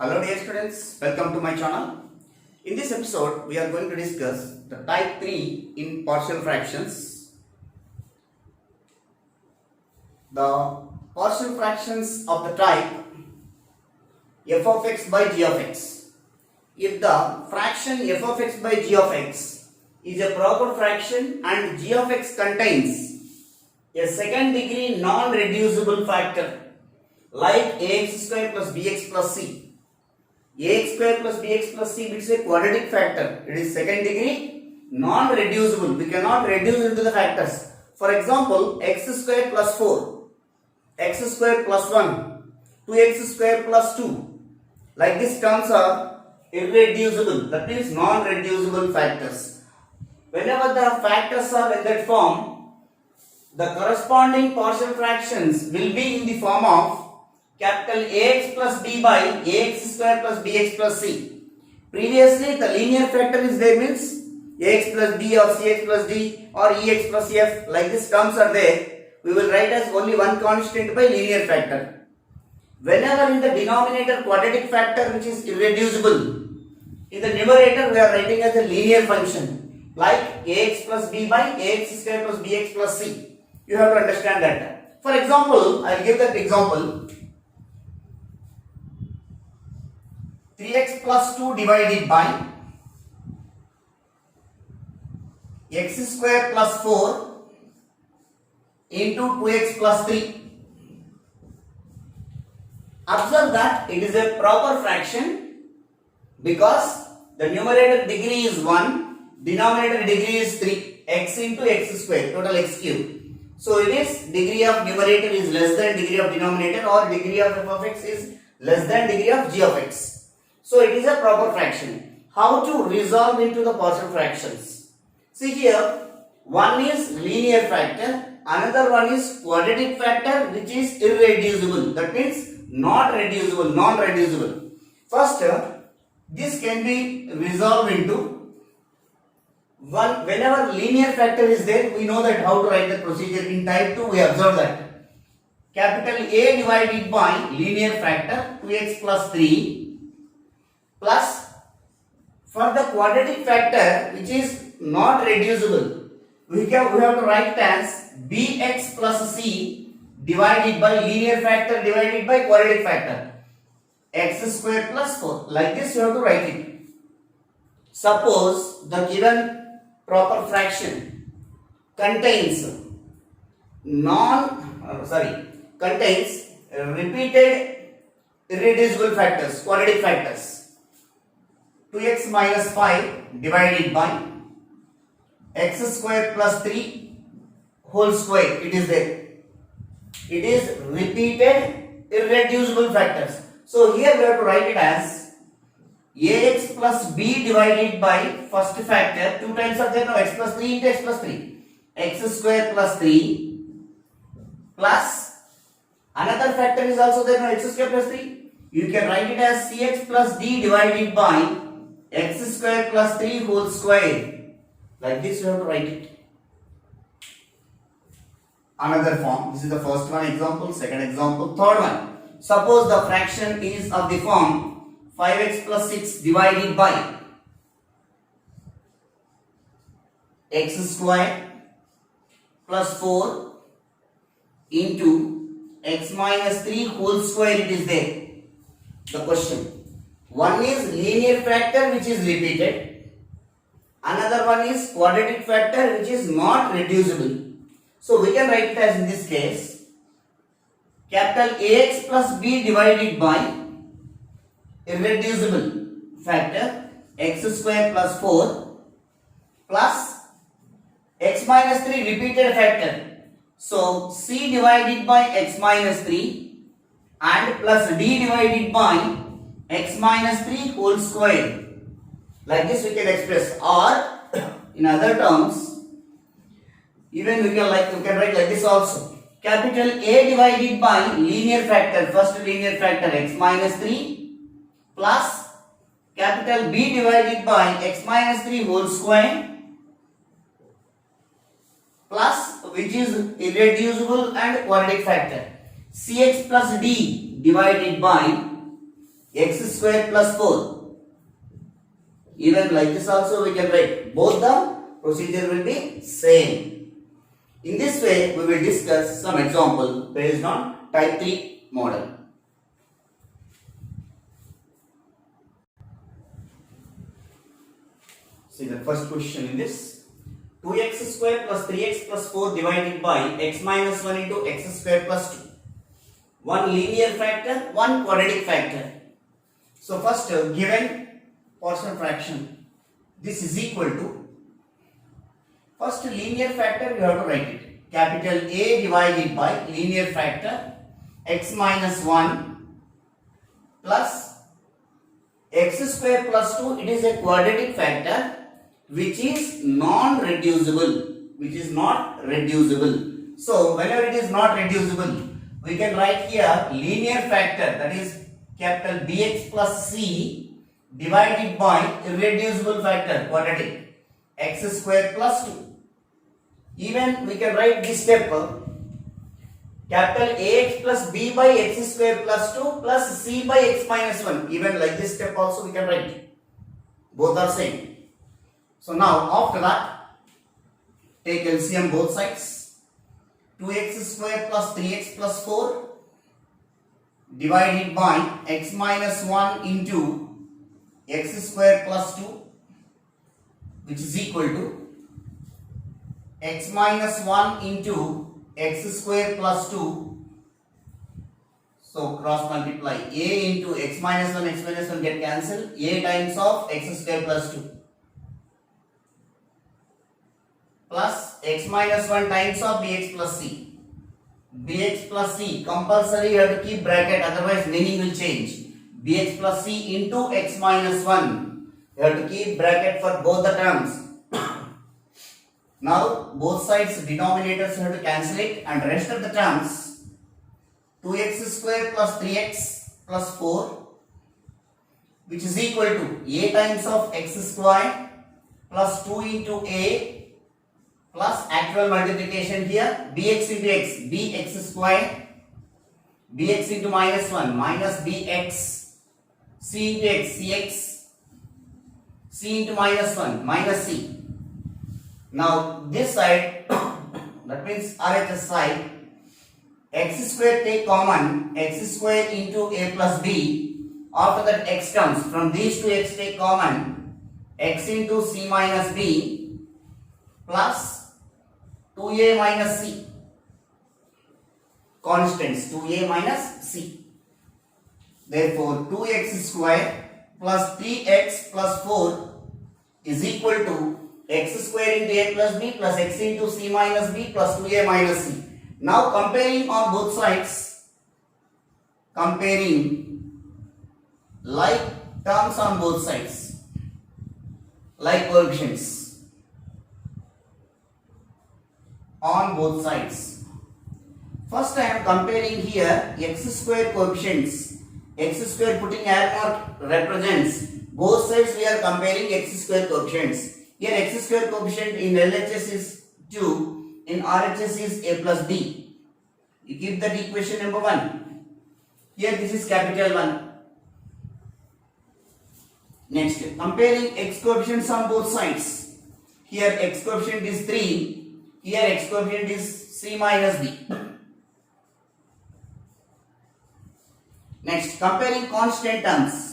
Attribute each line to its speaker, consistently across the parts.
Speaker 1: Hello dear students, welcome to my channel. In this episode, we are going to discuss the type 3 in partial fractions. The partial fractions of the type f of x by g of x. If the fraction f of x by g of x is a proper fraction and g of x contains a second degree non-reducible factor like ax square plus bx plus c. Ax square plus bx plus c is a quadratic factor. It is second degree non-reducible. We cannot reduce into the factors. For example, x square plus 4, x square plus 1, 2x square plus 2. Like these terms are irreducible. That means non-reducible factors. Whenever the factors are in that form, the corresponding partial fractions will be in the form of capital Ax plus b by ax square plus bx plus c. Previously, the linear factor is there means ax plus b or cx plus d or ex plus f. Like these terms are there. We will write as only one constant by linear factor. Whenever in the denominator quadratic factor which is irreducible, in the numerator we are writing as a linear function like ax plus b by ax square plus bx plus c. You have to understand that. For example, I will give that example. 3x plus 2 divided by x square plus 4 into 2x plus 3. Observe that it is a proper fraction because the numerator degree is 1, denominator degree is 3, x into x square, total x cube. So it is degree of numerator is less than degree of denominator or degree of f of x is less than degree of g of x. So it is a proper fraction. How to resolve into the partial fractions? See here, one is linear factor, another one is quadratic factor which is irreducible. That means not reducible, non-reducible. First, this can be resolved into one. Whenever linear factor is there, we know that how to write the procedure. In type 2, we observe that. Capital A divided by linear factor 2x plus 3 plus for the quadratic factor which is not reducible, we have to write it as bx plus c divided by linear factor divided by quadratic factor x square plus 4. Like this you have to write it. Suppose the given proper fraction contains repeated irreducible factors, quadratic factors. 2x minus 5 divided by x square plus 3 whole square. It is there. It is repeated irreducible factors. So here we have to write it as ax plus b divided by first factor. 2 times are there now, x plus 3 into x plus 3. X square plus 3 plus another factor is also there now, x square plus 3. You can write it as cx plus d divided by x square plus 3 whole square. Like this you have to write it. Another form. This is the first one example, second example, third one. Suppose the fraction is of the form 5x plus 6 divided by x square plus 4 into x minus 3 whole square. It is there. The question. One is linear factor which is repeated. Another one is quadratic factor which is not reducible. So we can write it as in this case. Capital Ax plus b divided by irreducible factor x square plus 4 plus x minus 3 repeated factor. So c divided by x minus 3 and plus d divided by x minus 3 whole square. Like this we can express, or in other terms, even we can write like this also. Capital A divided by linear factor, first linear factor x minus 3 plus capital B divided by x minus 3 whole square plus which is irreducible and quadratic factor cx plus d divided by x square plus 4. Even like this also we can write. Both the procedure will be same. In this way, we will discuss some example based on type 3 model. See the first question in this. 2x square plus 3x plus 4 divided by x minus 1 into x square plus 2. One linear factor, one quadratic factor. So first given partial fraction, this is equal to, first linear factor you have to write it. Capital A divided by linear factor x minus 1 plus x square plus 2. It is a quadratic factor which is non-reducible. So whenever it is not reducible, we can write here linear factor, that is capital Bx plus C divided by irreducible factor, quadratic, x square plus 2. Even we can write this step, capital Ax plus B by x square plus 2 plus C by x minus 1. Even like this step also we can write. Both are same. So now after that, take LCM both sides. 2x square plus 3x plus 4 divided by x minus 1 into x square plus 2, which is equal to x minus 1 into x square plus 2. So cross multiply. A into x minus 1 get cancelled. A times of x square plus 2 plus x minus 1 times of bx plus c. Bx plus c, compulsory you have to keep bracket, otherwise meaning will change. Bx plus c into x minus 1. You have to keep bracket for both the terms. Now both sides denominators you have to cancel it, and rest of the terms 2x square plus 3x plus 4, which is equal to a times of x square plus 2 into a plus actual multiplication here bx into x, bx square, bx into minus 1 minus bx, c into x, cx, c into minus 1 minus c. Now this side, that means RHS side, x square take common, x square into a plus b. After that x comes, from these two x take common, x into c minus b plus 2a minus c. Constants 2a minus c. Therefore 2x square plus 3x plus 4 is equal to x square into a plus b plus x into c minus b plus 2a minus c. Now comparing on both sides, comparing like terms on both sides, like coefficients on both sides. First I am comparing here x square coefficients. X square putting arrow mark represents both sides. We are comparing x square coefficients. Here x square coefficient in LHS is 2, in RHS is a plus b. You keep that equation number 1. Here this is capital 1. Next, comparing x coefficients on both sides. Here x coefficient is 3, here x coefficient is c minus b. Next, comparing constant terms.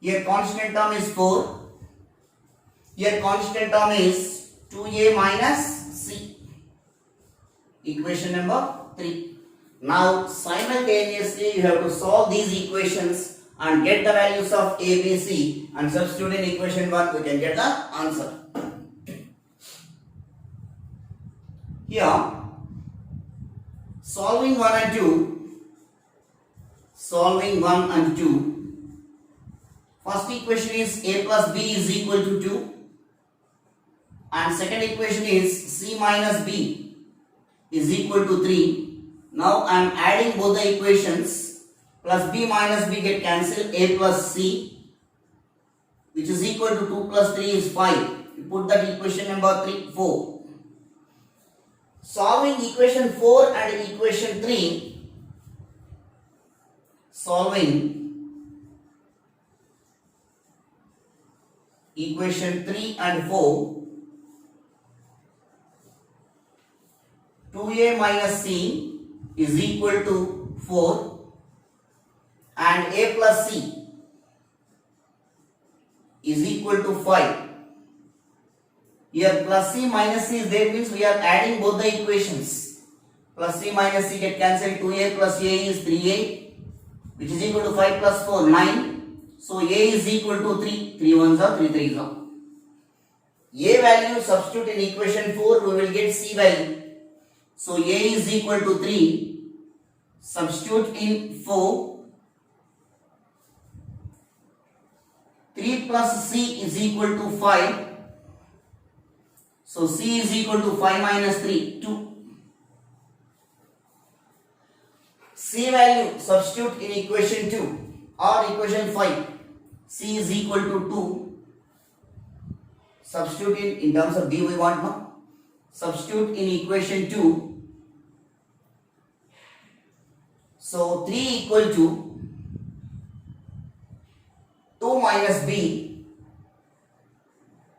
Speaker 1: Here constant term is 4. Here constant term is 2a minus c. Equation number 3. Now simultaneously you have to solve these equations and get the values of a, b, c, and substitute in equation 1, we can get the answer. Here solving 1 and 2. Solving 1 and 2. First equation is a plus b is equal to 2, and second equation is c minus b is equal to 3. Now I am adding both the equations, plus b minus b get cancelled, a plus c, which is equal to 2 plus 3 is 5. You put that equation number 3, 4. Solving equation 4 and equation 3, solving equation 3 and 4, 2a minus c is equal to 4 and a plus c is equal to 5. Here plus c minus c is there, means we are adding both the equations. Plus c minus c get cancelled. 2a plus a is 3a, which is equal to 5 plus 4, 9. So a is equal to 3. 3 ones are 3 3s are. A value substitute in equation 4, we will get c value. So a is equal to 3. Substitute in 4. 3 plus c is equal to 5. So c is equal to 5 minus 3, 2. C value substitute in equation 2 or equation 5. C is equal to 2. Substitute in terms of b we want now. Substitute in equation 2. So 3 equal to 2 minus b.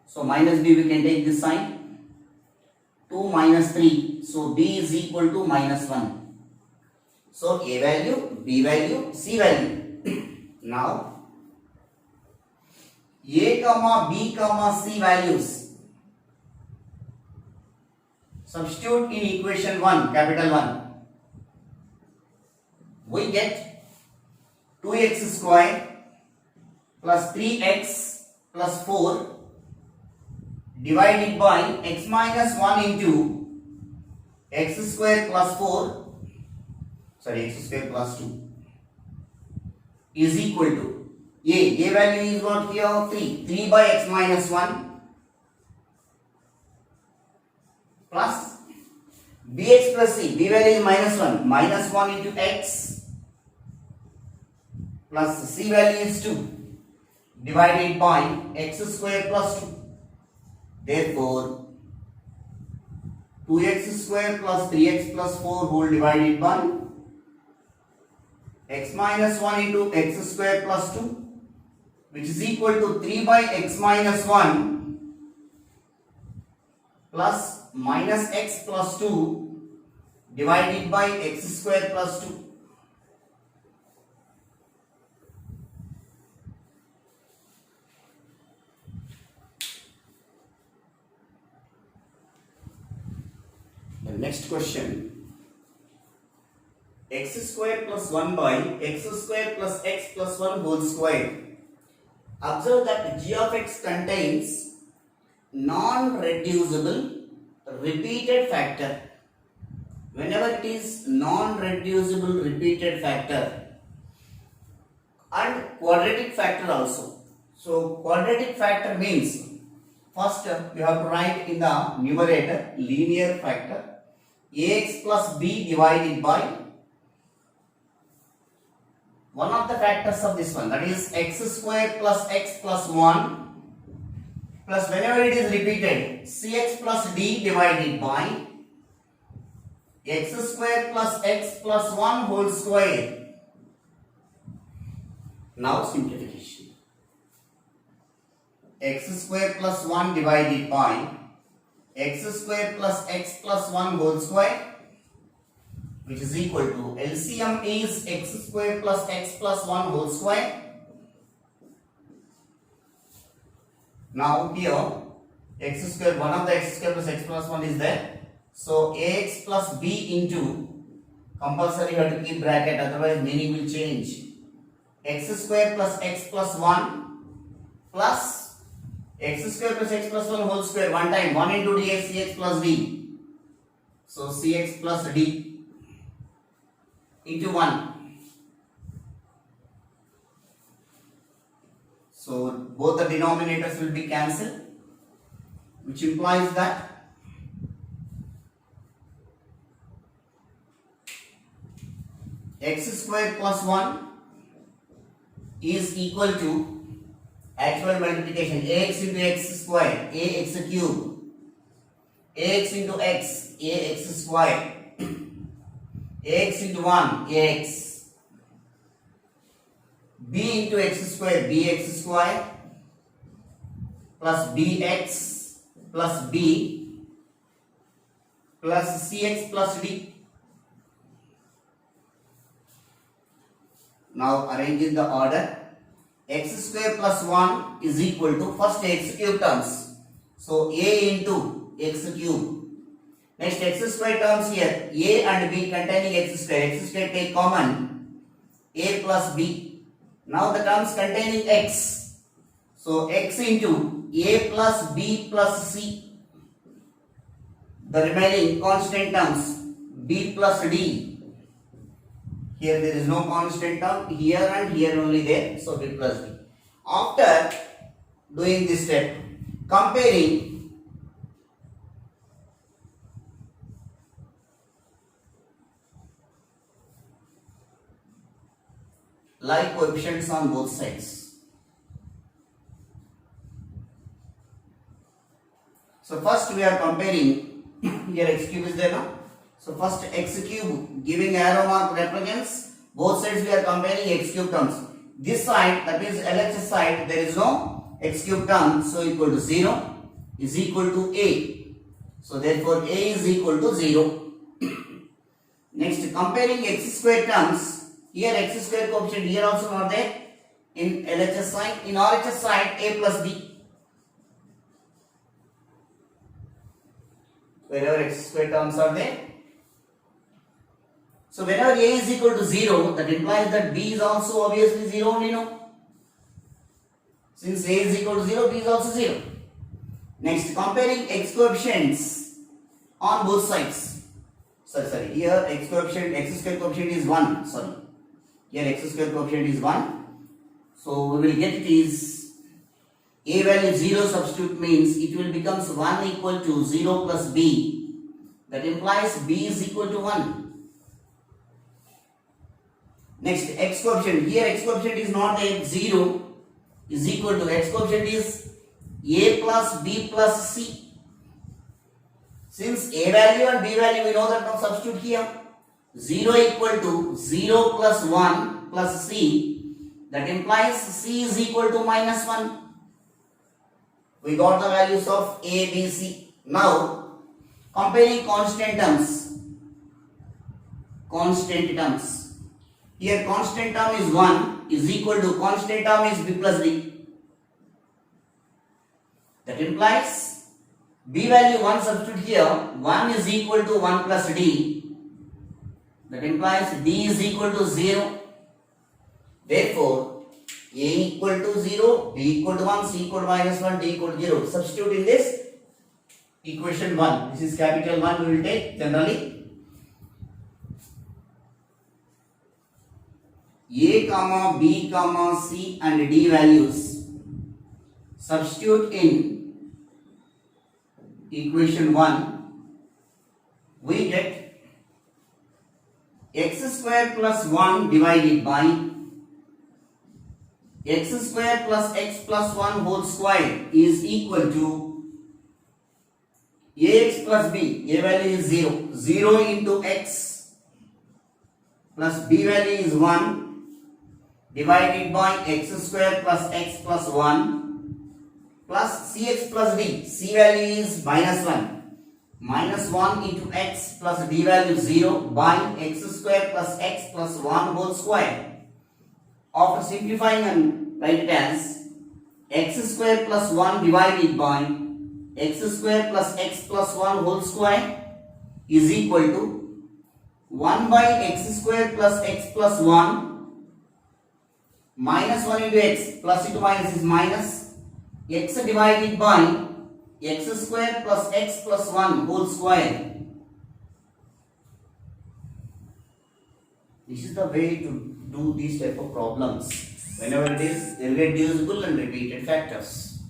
Speaker 1: So minus b we can take this sign. 2 minus 3. So b is equal to minus 1. So a value, b value, c value. Now a comma b comma c values substitute in equation 1, capital 1. We get 2x square plus 3x plus 4 divided by x minus 1 into x square plus 4, sorry, x square plus 2 is equal to a value is what here? 3. 3 by x minus 1 plus bx plus c. B value is minus 1. Minus 1 into x plus c value is 2 divided by x square plus 2. Therefore, 2x square plus 3x plus 4 whole divided by x minus 1 into x square plus 2, which is equal to 3 by x minus 1 plus minus x plus 2 divided by x square plus 2. The next question. X square plus 1 by x square plus x plus 1 whole square. Observe that g of x contains non-reducible repeated factor. Whenever it is non-reducible repeated factor and quadratic factor also. So quadratic factor means first you have to write in the numerator linear factor ax plus b divided by one of the factors of this one, that is x square plus x plus 1 plus whenever it is repeated cx plus d divided by x square plus x plus 1 whole square. Now simplification. X square plus 1 divided by x square plus x plus 1 whole square, which is equal to LCM is x square plus x plus 1 whole square. Now here x square, one of the x square plus x plus 1 is there. So ax plus b into, compulsory you have to keep bracket, otherwise meaning will change. X square plus x plus 1 plus x square plus x plus 1 whole square, one time 1 into dx cx plus d. So cx plus d into 1. So both the denominators will be cancelled, which implies that x square plus 1 is equal to actual multiplication ax into x square, ax cube, ax into x, ax square, ax into 1, ax, b into x square, bx square plus bx plus b plus cx plus d. Now arrange in the order. X square plus 1 is equal to first x cube terms. So a into x cube. Next x square terms here. A and b containing x square. X square take common. A plus b. Now the terms containing x. So x into a plus b plus c. The remaining constant terms b plus d. Here there is no constant term, here and here only there, so b plus d. After doing this step, comparing like coefficients on both sides. So first we are comparing, here x cube is there now. So first x cube giving arrow mark represents both sides we are comparing x cube terms. This side, that is LHS side, there is no x cube term, so equal to 0 is equal to a. So therefore a is equal to 0. Next comparing x square terms, here x square coefficient here also not there in LHS side, in RHS side a plus b. Wherever x square terms are there. So whenever a is equal to 0, that implies that b is also obviously 0 only, no? Since a is equal to 0, b is also 0. Next, comparing x coefficients on both sides. Sorry, here x square coefficient is 1, sorry. Here x square coefficient is 1. So we will get it is a value 0 substitute means it will becomes 1 equal to 0 plus b. That implies b is equal to 1. Next, x coefficient. Here x coefficient is not there. 0 is equal to x coefficient is a plus b plus c. Since a value and b value we know that, now substitute here. 0 equal to 0 plus 1 plus c. That implies c is equal to minus 1. We got the values of a, b, c. Now comparing constant terms. Here constant term is 1 is equal to constant term is b plus d. That implies b value 1 substitute here, 1 is equal to 1 plus d. That implies d is equal to 0. Therefore a equal to 0, b equal to 1, c equal to minus 1, d equal to 0. Substitute in this equation 1. This is capital 1 we will take generally. A comma b comma c and d values substitute in equation 1, we get x square plus 1 divided by x square plus x plus 1 whole square is equal to ax plus b. A value is 0. 0 into x plus b value is 1 divided by x square plus x plus 1 plus cx plus d. C value is minus 1. Minus 1 into x plus d value 0 by x square plus x plus 1 whole square. After simplifying and write it as x square plus 1 divided by x square plus x plus 1 whole square is equal to 1 by x square plus x plus 1 minus 1 into x, plus into minus is minus, x divided by x square plus x plus 1 whole square. This is the way to do these type of problems. Whenever it is irreducible and repeated factors.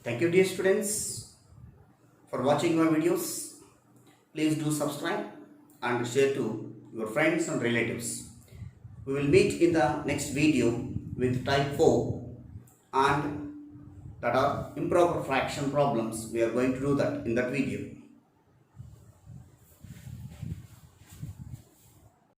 Speaker 1: Thank you dear students for watching my videos. Please do subscribe and share to your friends and relatives. We will meet in the next video with type 4 and that are improper fraction problems. We are going to do that in that video.